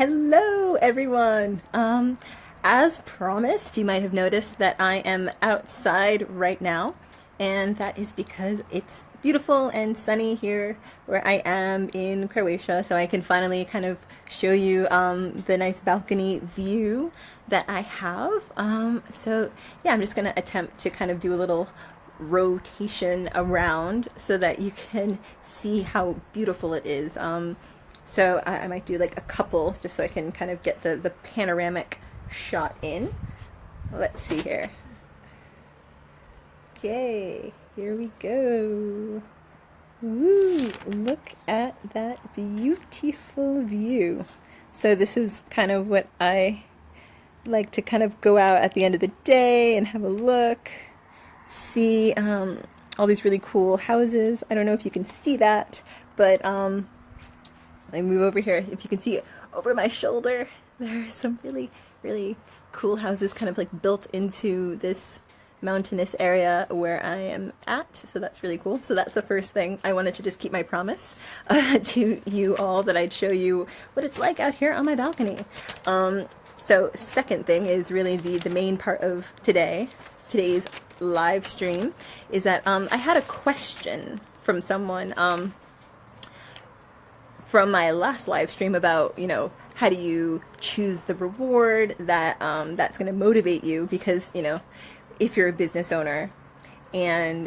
Hello, everyone. As promised, you might have noticed that I am outside right now, and that is because it's beautiful and sunny here where I am in Croatia, so I can finally kind of show you the nice balcony view that I have. So yeah, I'm just going to attempt to kind of do a little rotation around so that you can see how beautiful it is. So I might do like a couple just so I can kind of get the panoramic shot in. Let's see here. Okay, here we go. Woo, look at that beautiful view. So this is kind of what I like to kind of go out at the end of the day and have a look, see all these really cool houses. I don't know if you can see that, but let me move over here. If you can see over my shoulder, there are some really, really cool houses kind of like built into this mountainous area where I am at. So that's really cool. So that's the first thing. I wanted to just keep my promise to you all that I'd show you what it's like out here on my balcony. So second thing is really the main part of today's live stream is that I had a question from someone from my last live stream about, you know, how do you choose the reward that that's going to motivate you, because, you know, if you're a business owner and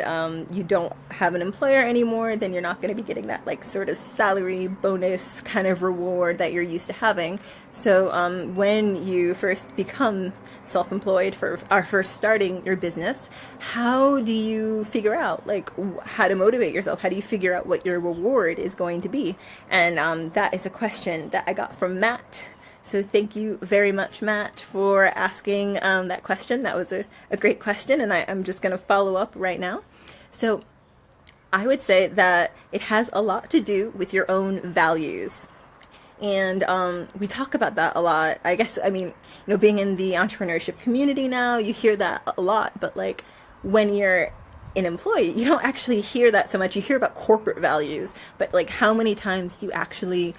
you don't have an employer anymore, then you're not going to be getting that like sort of salary bonus kind of reward that you're used to having. So when you first become self-employed first starting your business, how do you figure out like how to motivate yourself? How do you figure out what your reward is going to be? And that is a question that I got from Matt. So thank you very much, Matt, for asking that question. That was a great question, and I'm just going to follow up right now. So I would say that it has a lot to do with your own values. And we talk about that a lot. I guess, I mean, you know, being in the entrepreneurship community now, you hear that a lot. But like when you're an employee, you don't actually hear that so much. You hear about corporate values, but like how many times do you actually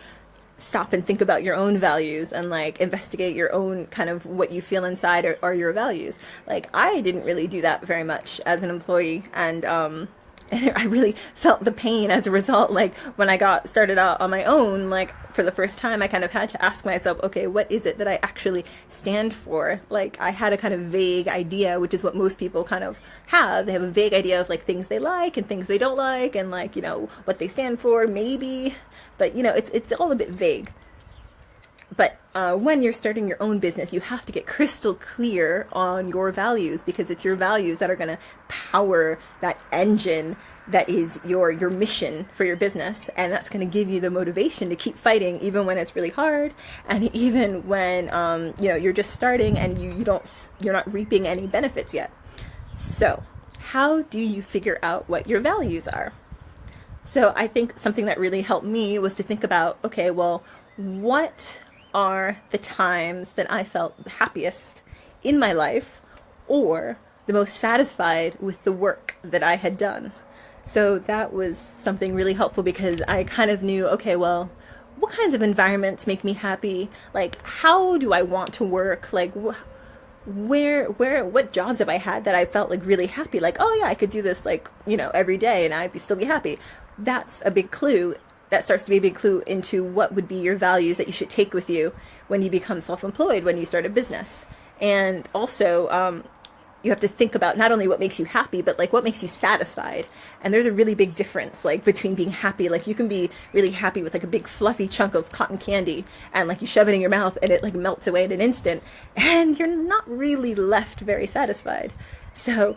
stop and think about your own values and like investigate your own kind of what you feel inside are your values? Like I didn't really do that very much as an employee, and I really felt the pain as a result. Like when I got started out on my own, like for the first time, I kind of had to ask myself, okay, what is it that I actually stand for? Like I had a kind of vague idea, which is what most people kind of have. They have a vague idea of like things they like and things they don't like, and like, you know, what they stand for maybe, but you know, it's all a bit vague. But when you're starting your own business, you have to get crystal clear on your values, because it's your values that are going to power that engine that is your mission for your business. And that's going to give you the motivation to keep fighting, even when it's really hard, and even when you know, you're just starting and you're not reaping any benefits yet. So how do you figure out what your values are? So I think something that really helped me was to think about, okay, well, what are the times that I felt the happiest in my life, or the most satisfied with the work that I had done? So that was something really helpful, because I kind of knew, okay, well, what kinds of environments make me happy? Like, how do I want to work? Like, what jobs have I had that I felt like really happy? Like, oh yeah, I could do this like, you know, every day and I'd still be happy. That's a big clue. That starts to be a big clue into what would be your values that you should take with you when you become self-employed, when you start a business. And also, you have to think about not only what makes you happy, but like what makes you satisfied. And there's a really big difference like between being happy. Like you can be really happy with like a big fluffy chunk of cotton candy, and like you shove it in your mouth and it like melts away in an instant, and you're not really left very satisfied. So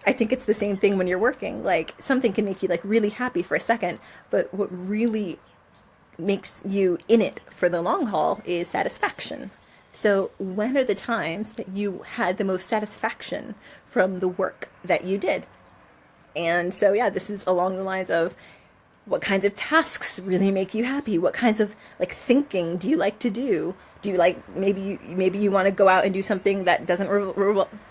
I think it's the same thing when you're working. Like something can make you like really happy for a second, but what really makes you in it for the long haul is satisfaction. So when are the times that you had the most satisfaction from the work that you did? And so yeah, this is along the lines of what kinds of tasks really make you happy? What kinds of like thinking do you like to do? Do you like, maybe you want to go out and do something that doesn't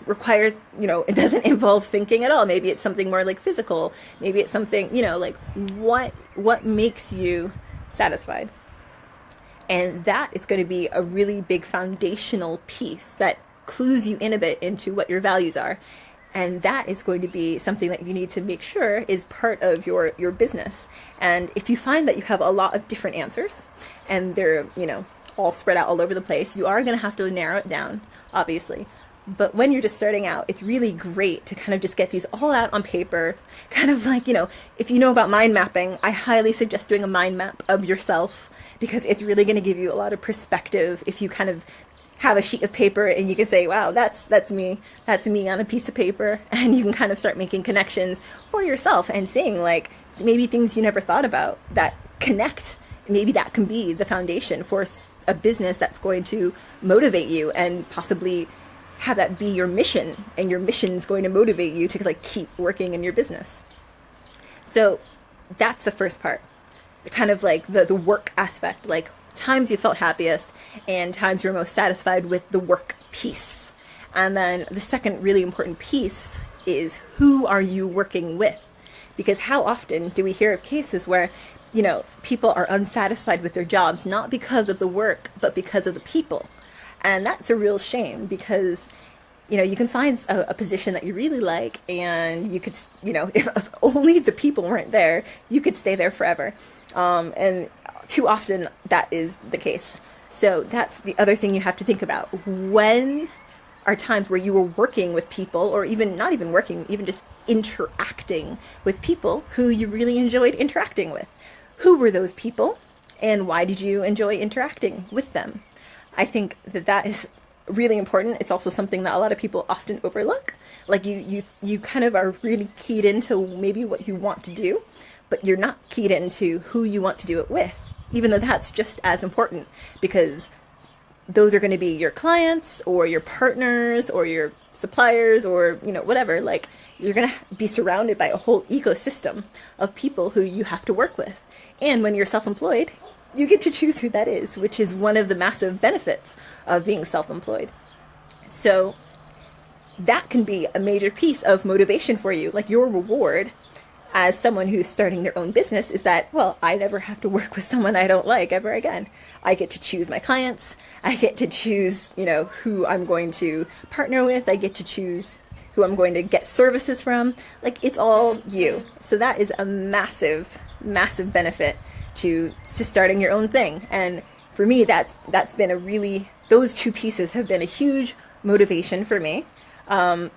require, you know, it doesn't involve thinking at all. Maybe it's something more like physical. Maybe it's something, you know, like what makes you satisfied? And that is going to be a really big foundational piece that clues you in a bit into what your values are. And that is going to be something that you need to make sure is part of your business. And if you find that you have a lot of different answers and they're, all spread out all over the place, you are going to have to narrow it down, obviously. But when you're just starting out, it's really great to kind of just get these all out on paper, kind of like, if you know about mind mapping, I highly suggest doing a mind map of yourself, because it's really going to give you a lot of perspective if you kind of have a sheet of paper and you can say, wow, that's me on a piece of paper, and you can kind of start making connections for yourself and seeing like maybe things you never thought about that connect. Maybe that can be the foundation for a business that's going to motivate you and possibly have that be your mission, and your mission is going to motivate you to like keep working in your business. So that's the first part, kind of like the work aspect, like times you felt happiest and times you're most satisfied with the work piece. And then the second really important piece is, who are you working with? Because how often do we hear of cases where, people are unsatisfied with their jobs, not because of the work, but because of the people. And that's a real shame, because, you can find a position that you really like, and you could, if only the people weren't there, you could stay there forever. And too often that is the case. So that's the other thing you have to think about. When are times where you were working with people, or even not even working, even just interacting with people who you really enjoyed interacting with? Who were those people, and why did you enjoy interacting with them? I think that is really important. It's also something that a lot of people often overlook. Like you kind of are really keyed into maybe what you want to do, but you're not keyed into who you want to do it with, even though that's just as important, because those are going to be your clients or your partners or your suppliers or, whatever. Like, you're going to be surrounded by a whole ecosystem of people who you have to work with. And when you're self-employed, you get to choose who that is, which is one of the massive benefits of being self-employed. So that can be a major piece of motivation for you. Like, your reward as someone who's starting their own business is that, well, I never have to work with someone I don't like ever again. I get to choose my clients. I get to choose, who I'm going to partner with. I get to choose who I'm going to get services from. Like, it's all you. So that is a massive, massive benefit to starting your own thing. And for me, that's been those two pieces have been a huge motivation for me. And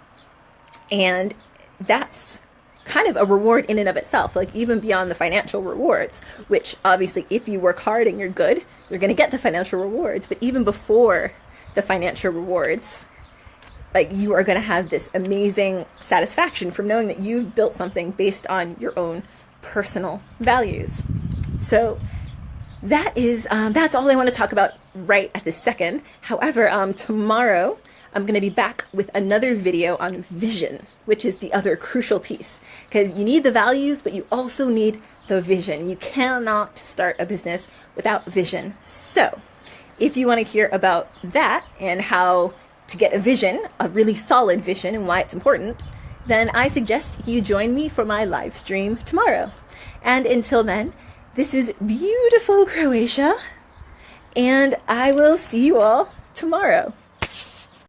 that's kind of a reward in and of itself, like even beyond the financial rewards, which obviously if you work hard and you're good, you're going to get the financial rewards. But even before the financial rewards, like, you are going to have this amazing satisfaction from knowing that you've built something based on your own personal values. So that's all I want to talk about right at this second. However, tomorrow I'm going to be back with another video on vision, which is the other crucial piece, because you need the values, but you also need the vision. You cannot start a business without vision. So if you want to hear about that and how to get a vision, a really solid vision, and why it's important, then I suggest you join me for my live stream tomorrow. And until then, this is beautiful Croatia, and I will see you all tomorrow.